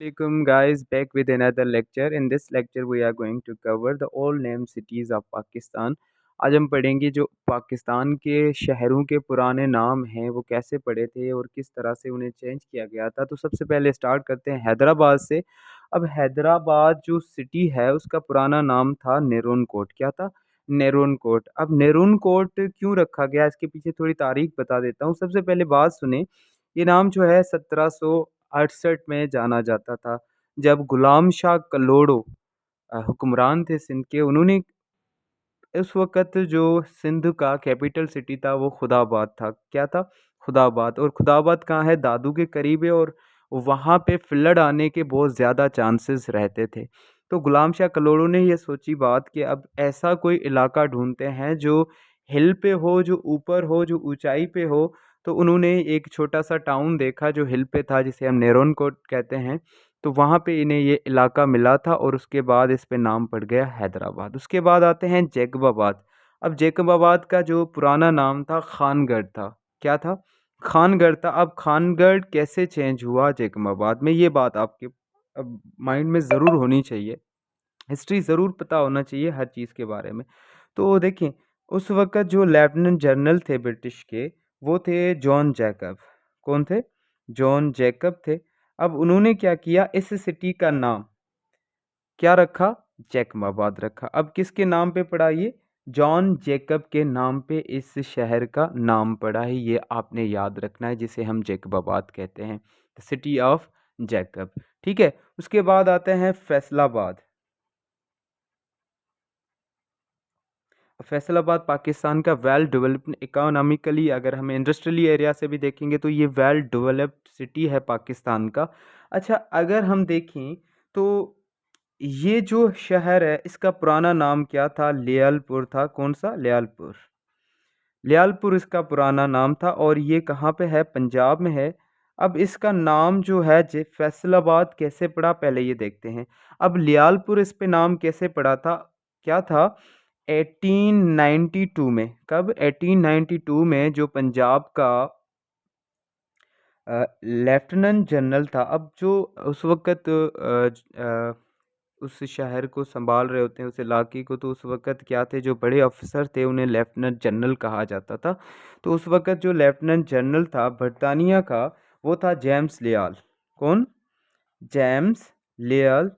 Welcome guys back with another lecture. In this lecture we are going to cover the all named cities of Pakistan. आज हम पढ़ेंगे जो पाकिस्तान के शहरों के पुराने नाम हैं वो कैसे पड़े थे और किस तरह से उन्हें चेंज किया गया था। तो सबसे पहले स्टार्ट करते हैं हैदराबाद से। अब हैदराबाद जो सिटी है उसका पुराना नाम था नेरून कोट। क्या था? नेरून कोट। अब नेरून कोट क्यों रखा गया इसके पीछे थोड़ी तारीख बता देता हूँ। सबसे पहले बात सुने। ये नाम जो है 1768 में जाना जाता था, जब गुलाम शाह कलोड़ो हुक्मरान थे सिंध के। उन्होंने उस वक़्त जो सिंध का कैपिटल सिटी था वो खुदाबाद था। क्या था? खुदाबाद। और खुदाबाद कहाँ है? दादू के करीब है और वहाँ पे फ्लड आने के बहुत ज़्यादा चांसेस रहते थे। तो गुलाम शाह कलोड़ो ने ये सोची बात कि अब ऐसा कोई इलाका ढूँढते हैं जो हिल पे हो, जो ऊपर हो, जो ऊँचाई पे हो। तो उन्होंने एक छोटा-सा टाउन देखा जो हिल पे था, जिसे हम नेरोन कोट कहते हैं। तो वहाँ पे इन्हें ये इलाका मिला था और उसके बाद इस पे नाम पड़ गया हैदराबाद। उसके बाद आते हैं जैकबाबाद। अब जैकबाबाद का जो पुराना नाम था खानगढ़ था। क्या था? खानगढ़ था। अब खानगढ़ कैसे चेंज हुआ जैकबाबाद में, ये बात आपके अब माइंड में ज़रूर होनी चाहिए। हिस्ट्री ज़रूर पता होना चाहिए हर चीज़ के बारे में। तो देखिए, उस वक़्त जो लेफ्टिनेंट जनरल थे ब्रिटिश के, वो थे जॉन जैकब। कौन थे? जॉन जैकब थे। अब उन्होंने क्या किया, इस सिटी का नाम क्या रखा? जैकबाबाद रखा। अब किसके नाम पे पड़ा ये? जॉन जैकब के नाम पे इस शहर का नाम पड़ा है। ये आपने याद रखना है, जिसे हम जैकबाबाद कहते हैं, द सिटी ऑफ जैकब। ठीक है? उसके बाद आते हैं फैसलाबाद। फैसलाबाद पाकिस्तान का वेल डेवलप्ड इकोनॉमिकली, अगर हम इंडस्ट्रियली एरिया से भी देखेंगे तो ये वेल डेवलप्ड सिटी है पाकिस्तान का। अच्छा, अगर हम देखें तो ये जो शहर है इसका पुराना नाम क्या था? लियालपुर था। कौन सा? लियालपुर। लियालपुर इसका पुराना नाम था और ये कहाँ पे है? पंजाब में है। अब इसका नाम जो है फैसलाबाद कैसे पड़ा, पहले ये देखते हैं। अब लियालपुर इस पे नाम कैसे पड़ा था? क्या था? 1892 में। कब? 1892 में जो पंजाब का लेफ्टिनेंट जनरल था। अब जो उस वक़्त उस शहर को सँभाल रहे होते हैं, उस इलाके को, तो उस वक़्त क्या थे, जो बड़े अफ़सर थे उन्हें लेफ्टिनेंट जनरल कहा जाता था। तो उस वक़्त जो लेफ्टिनेंट जनरल था बरतानिया का, वो था जेम्स लियाल। कौन? जेम्स लियाल।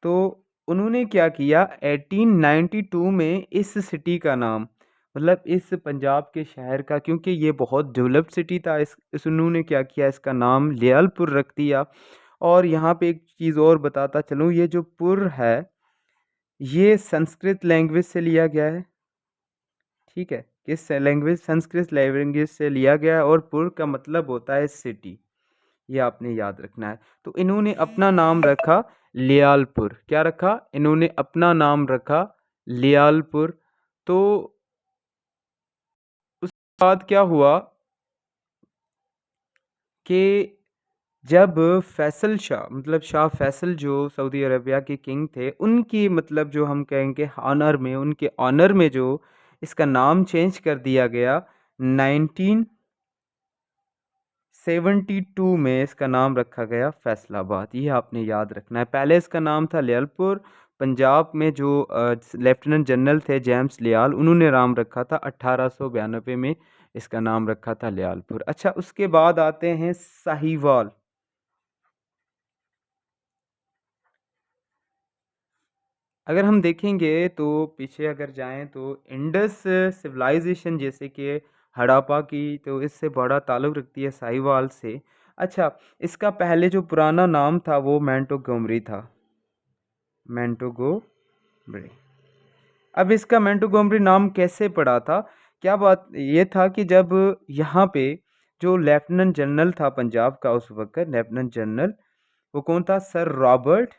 तो उन्होंने क्या किया, 1892 में इस सिटी का नाम, मतलब इस पंजाब के शहर का, क्योंकि ये बहुत डेवलप्ड सिटी था, इस उन्होंने क्या किया, इसका नाम लियालपुर रख दिया। और यहाँ पे एक चीज़ और बताता चलूँ, ये जो पुर है ये संस्कृत लैंग्वेज से लिया गया है। ठीक है? किस लैंग्वेज? संस्कृत लैंग्वेज से लिया गया है और पुर का मतलब होता है सिटी। ये आपने याद रखना है। तो इन्होंने अपना नाम रखा लियालपुर। क्या रखा? इन्होंने अपना नाम रखा लियालपुर। तो उसके बाद क्या हुआ कि जब फैसल शाह, मतलब शाह फैसल जो सऊदी अरबिया के किंग थे, उनकी, मतलब जो हम कहेंगे ऑनर में, उनके ऑनर में जो इसका नाम चेंज कर दिया गया, 1972 में इसका नाम रखा गया फैसलाबाद। ये आपने याद रखना है। पहले इसका नाम था लियालपुर। पंजाब में जो लेफ्टिनेंट जनरल थे जेम्स लियाल, उन्होंने नाम रखा था 1892 में इसका नाम रखा था लियालपुर। अच्छा, उसके बाद आते हैं साहिवाल। अगर हम देखेंगे तो पीछे अगर जाएं तो इंडस सिविलाइजेशन, जैसे कि हड़प्पा की, तो इससे बड़ा ताल्लुक़ रखती है साहिवाल से। अच्छा, इसका पहले जो पुराना नाम था वो मैंटोगोमरी था। मैंटोगोमरी। अब इसका मैंटोगोमरी नाम कैसे पड़ा था? क्या बात ये था कि जब यहाँ पे जो लेफ्टिनेंट जनरल था पंजाब का उस वक्त, लेफ्टिनेंट जनरल, वो कौन था? Sir Robert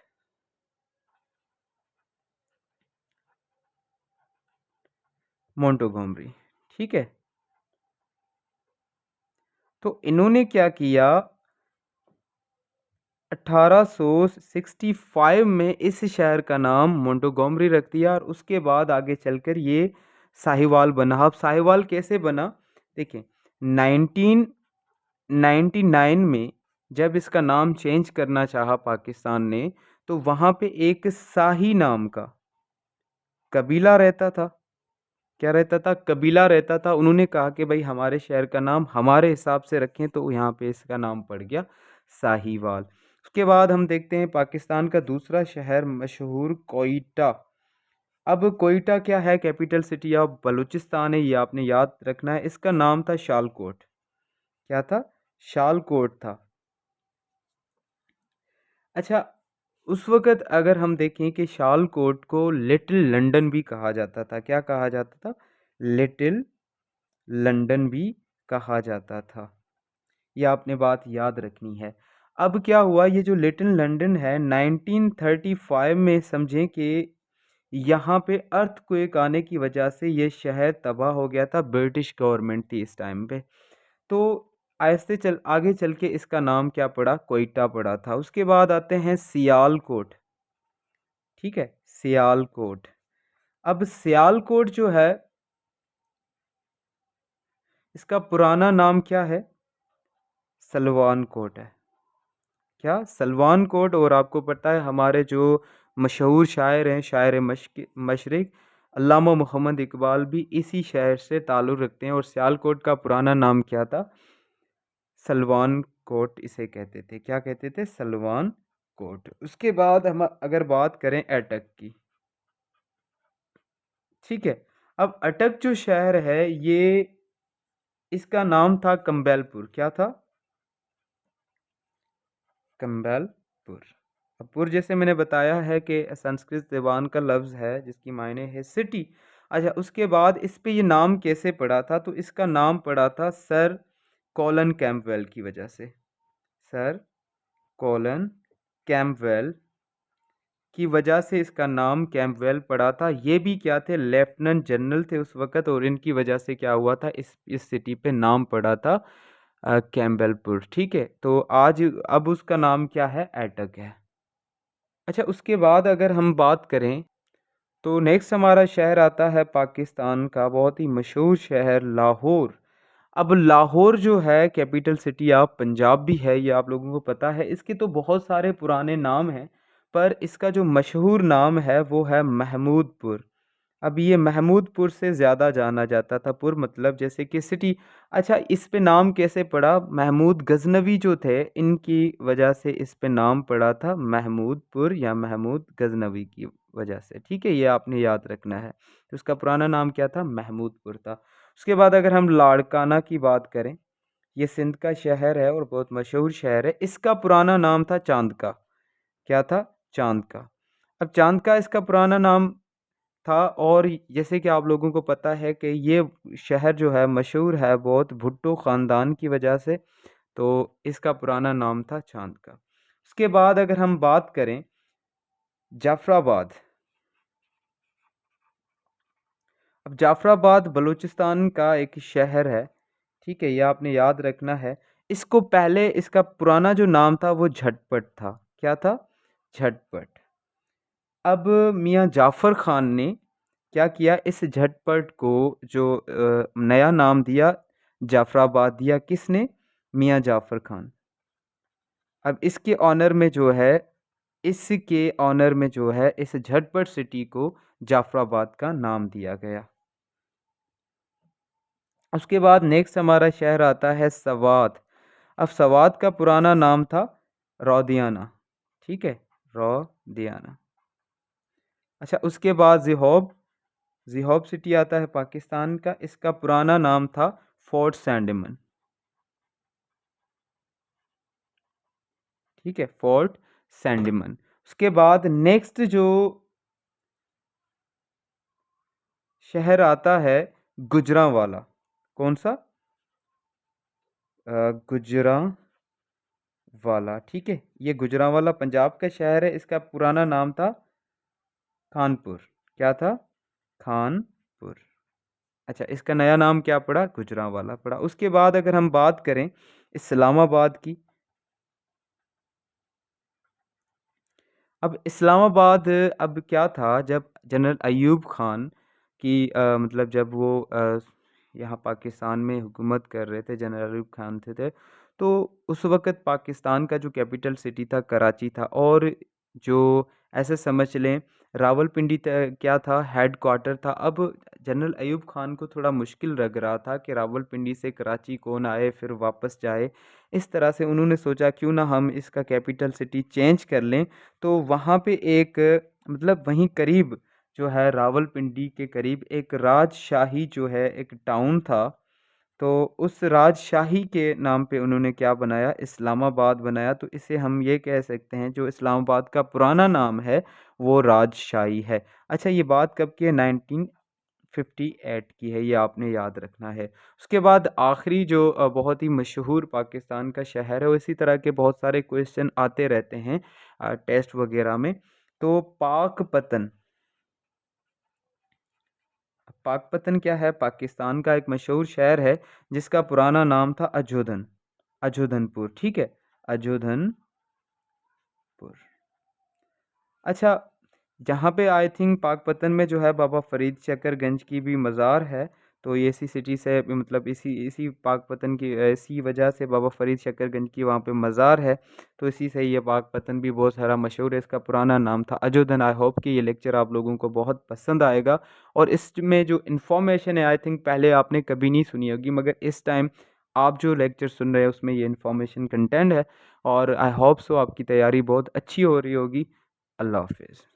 Montgomery. ठीक है? तो इन्होंने क्या किया, 1865 में इस शहर का नाम मोंटोगोमरी रख दिया और उसके बाद आगे चलकर ये साहिवाल बना। अब साहिवाल कैसे बना? देखिए, 1999 में जब इसका नाम चेंज करना चाहा पाकिस्तान ने, तो वहाँ पे एक शाही नाम का कबीला रहता था। क्या रहता था? कबीला रहता था। उन्होंने कहा कि भाई हमारे शहर का नाम हमारे हिसाब से रखें, तो यहाँ पे इसका नाम पड़ गया साहीवाल। उसके बाद हम देखते हैं पाकिस्तान का दूसरा शहर मशहूर कोयटा। अब कोयटा क्या है? कैपिटल सिटी ऑफ बलूचिस्तान है, ये आपने याद रखना है। इसका नाम था शालकोट। क्या था? शालकोट था। अच्छा, उस वक़्त अगर हम देखें कि शालकोट को लिटिल लंदन भी कहा जाता था। क्या कहा जाता था? लिटिल लंदन भी कहा जाता था। ये आपने बात याद रखनी है। अब क्या हुआ, ये जो लिटिल लंदन है 1935 में समझें कि यहाँ पे अर्थक्वेक आने की वजह से ये शहर तबाह हो गया था। ब्रिटिश गवर्नमेंट थी इस टाइम पे। तो आहिस्ते चल आगे चल के इसका नाम क्या पड़ा? कोयटा पड़ा था। उसके बाद आते हैं सियालकोट। ठीक है, सियालकोट। अब सियालकोट जो है, इसका पुराना नाम क्या है? सलवान कोट है। क्या? सलवान कोट। और आपको पता है हमारे जो मशहूर शायर हैं, शायर मशरिक अल्लामा मोहम्मद इकबाल भी इसी शहर से ताल्लुक़ रखते हैं। और सियालकोट का पुराना नाम क्या था? सलवान कोट इसे कहते थे। क्या कहते थे? सलवान कोट। उसके बाद हम अगर बात करें अटक की, ठीक है। अब अटक जो शहर है, ये इसका नाम था कंबेलपुर। क्या था? कंबेलपुर। अब पुर जैसे मैंने बताया है कि संस्कृत ज़बान का लफ्ज़ है जिसकी मायने है सिटी। अच्छा, उसके बाद इस पे ये नाम कैसे पड़ा था? तो इसका नाम पड़ा था सर कॉलन कैंपवेल की वजह से। सर कॉलन कैंपवेल की वजह से इसका नाम कैंपवेल पड़ा था। ये भी क्या थे? लेफ्टिनेंट जनरल थे उस वक़्त। और इनकी वजह से क्या हुआ था? इस सिटी पे नाम पड़ा था कैंपबेलपुर। ठीक है, तो आज अब उसका नाम क्या है? एटक है। अच्छा, उसके बाद अगर हम बात करें, तो नेक्स्ट हमारा शहर आता है पाकिस्तान का बहुत ही मशहूर शहर लाहौर। अब लाहौर जो है कैपिटल सिटी ऑफ पंजाब भी है, ये आप लोगों को पता है। इसके तो बहुत सारे पुराने नाम हैं, पर इसका जो मशहूर नाम है वो है महमूदपुर। अब ये महमूदपुर से ज़्यादा जाना जाता था। पुर मतलब जैसे कि सिटी। अच्छा, इस पे नाम कैसे पड़ा? महमूद गजनवी जो थे, इनकी वजह से इस पे नाम पड़ा था महमूदपुर या महमूद गजनवी की वजह से। ठीक है, ये आपने याद रखना है। तो उसका पुराना नाम क्या था? महमूदपुर था। उसके बाद अगर हम लाड़काना की बात करें, ये सिंध का शहर है और बहुत मशहूर शहर है। इसका पुराना नाम था चांद का। क्या था? चांद का। अब चांद का इसका पुराना नाम था। और जैसे कि आप लोगों को पता है कि ये शहर जो है मशहूर है बहुत भुट्टो ख़ानदान की वजह से। तो इसका पुराना नाम था चांद का। उसके बाद अगर हम बात करें जाफराबाद। अब जाफराबाद बलूचिस्तान का एक शहर है। ठीक है, ये आपने याद रखना है। इसको पहले इसका पुराना जो नाम था वो झटपट था। क्या था? झटपट। अब मियाँ जाफ़र ख़ान ने क्या किया? इस झटपट को जो नया नाम दिया जाफ़राबाद दिया। किसने? मियाँ जाफ़र ख़ान। अब इसके ऑनर में जो है इस झटपट सिटी को जाफ़राबाद का नाम दिया गया। उसके बाद नेक्स्ट हमारा शहर आता है सवात। अब सवात का पुराना नाम था रौदियाना। ठीक है, रौदियाना। अच्छा, उसके बाद ज़िहोब सिटी आता है पाकिस्तान का। इसका पुराना नाम था फोर्ट सैंडिमन। ठीक है, फोर्ट सैंडिमन। उसके बाद नेक्स्ट जो शहर आता है गुजरांवाला। कौन सा? गुजरांवाला। ठीक है, ये गुजरांवाला पंजाब का शहर है। इसका पुराना नाम था खानपुर। क्या था? खानपुर। अच्छा, इसका नया नाम क्या पड़ा? गुजरांवाला पड़ा। उसके बाद अगर हम बात करें इस्लामाबाद की। अब इस्लामाबाद अब क्या था, जब जनरल अयूब खान की मतलब जब वो यहाँ पाकिस्तान में हुकूमत कर रहे थे, जनरल अयूब खान थे। तो उस वक़्त पाकिस्तान का जो कैपिटल सिटी था कराची था और जो ऐसे समझ लें रावलपिंडी क्या था हेडक्वार्टर था। अब जनरल अयूब खान को थोड़ा मुश्किल लग रहा था कि रावलपिंडी से कराची कौन आए फिर वापस जाए। इस तरह से उन्होंने सोचा क्यों ना हम इसका कैपिटल सिटी चेंज कर लें। तो वहाँ पे एक मतलब वहीं करीब जो है रावलपिंडी के करीब एक राजशाही जो है एक टाउन था। तो उस राजशाही के नाम पे उन्होंने क्या बनाया इस्लामाबाद बनाया। तो इसे हम ये कह सकते हैं जो इस्लामाबाद का पुराना नाम है वो राजशाही है। अच्छा ये बात कब की है 1958 की है, ये आपने याद रखना है। उसके बाद आखिरी जो बहुत ही मशहूर पाकिस्तान का शहर है वो इसी तरह के बहुत सारे क्वेश्चन आते रहते हैं टेस्ट वगैरह में। तो पाकपतन, पाकपतन क्या है? पाकिस्तान का एक मशहूर शहर है जिसका पुराना नाम था अजोधन, अजोधनपुर, ठीक है, अजोधनपुर। अच्छा, जहाँ पे आई थिंक पाकपतन में जो है बाबा फरीद शकरगंज की भी मज़ार है। तो ये इसी सिटी से मतलब इसी इसी पाकपतन की इसी वजह से बाबा फरीद शकरगंज की वहाँ पे मज़ार है। तो इसी से ये पाकपतन भी बहुत सारा मशहूर है। इसका पुराना नाम था अजोधन। आई होप कि ये लेक्चर आप लोगों को बहुत पसंद आएगा और इसमें जो इन्फॉर्मेशन है आई थिंक पहले आपने कभी नहीं सुनी होगी, मगर इस टाइम आप जो लेक्चर सुन रहे हैं उसमें ये इन्फॉर्मेशन कंटेंट है। और आई होप सो आपकी तैयारी बहुत अच्छी हो रही होगी। अल्लाह हाफिज़।